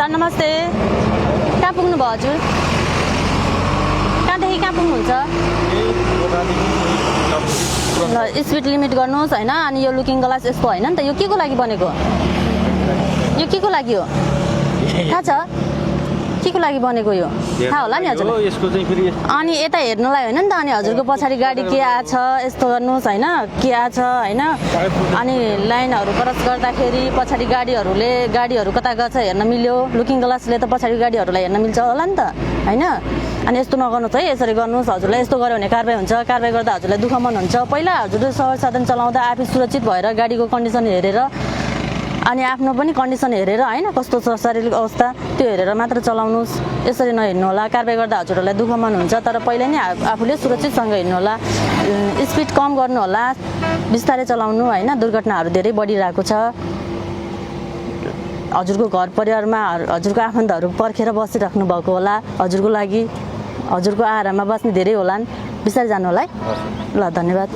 Sir नमस्ते, कहाँ पुग्नु भयो हजुर? कहाँदेखि कहाँ पुग्नुहुन्छ? ल स्पिड लिमिट गर्नुहोस् होइन। अनि यो लुकिङ ग्लास यस्तो होइन नि त, यो के को लागि बनेको? यो के को लागि हो थाहा छ? के को लागि बनेको यो थाहा होला नि हजुरलाई? अनि यता हेर्नलाई होइन नि त। अनि हजुरको पछाडि गाडी के आछ यस्तो गर्नुहोस् होइन, के आछ होइन। अनि लाइनहरू क्रस गर्दाखेरि पछाडि गाडीहरू कता गछ हेर्न मिल्यो। लुकिङ ग्लासले त पछाडि गाडीहरूलाई हेर्न मिल्छ होला नि त होइन। अनि यस्तो नगर्नुहोस् है, यसरी गर्नुहोस्। हजुरलाई यस्तो गर्यो भने कारबाही हुन्छ, कारबाही गर्दा हजुरलाई दुःख मन हुन्छ। पहिला हजुरले सवारी साधन चलाउँदा आफै सुरक्षित भएर गाडीको कन्डिसन हेरेर अनि आफ्नो पनि कन्डिसन हेरेर होइन, कस्तो छ शारीरिक अवस्था त्यो हेरेर मात्र चलाउनुहोस्। यसरी नहिँड्नु होला, कारबाही गर्दा हजुरहरूलाई दुःख मन हुन्छ। तर पहिला नै आफूले सुरक्षितसँग हिँड्नु होला, स्पिड कम गर्नु होला, बिस्तारै चलाउनु होइन। दुर्घटनाहरू धेरै बढिरहेको छ। हजुरको घर परिवारमा हजुरको आफन्तहरू पर्खेर बसिराख्नु भएको होला। हजुरको लागि हजुरको आहारामा बस्ने धेरै होलान्। बिस्तारै जानु होला है। ल धन्यवाद।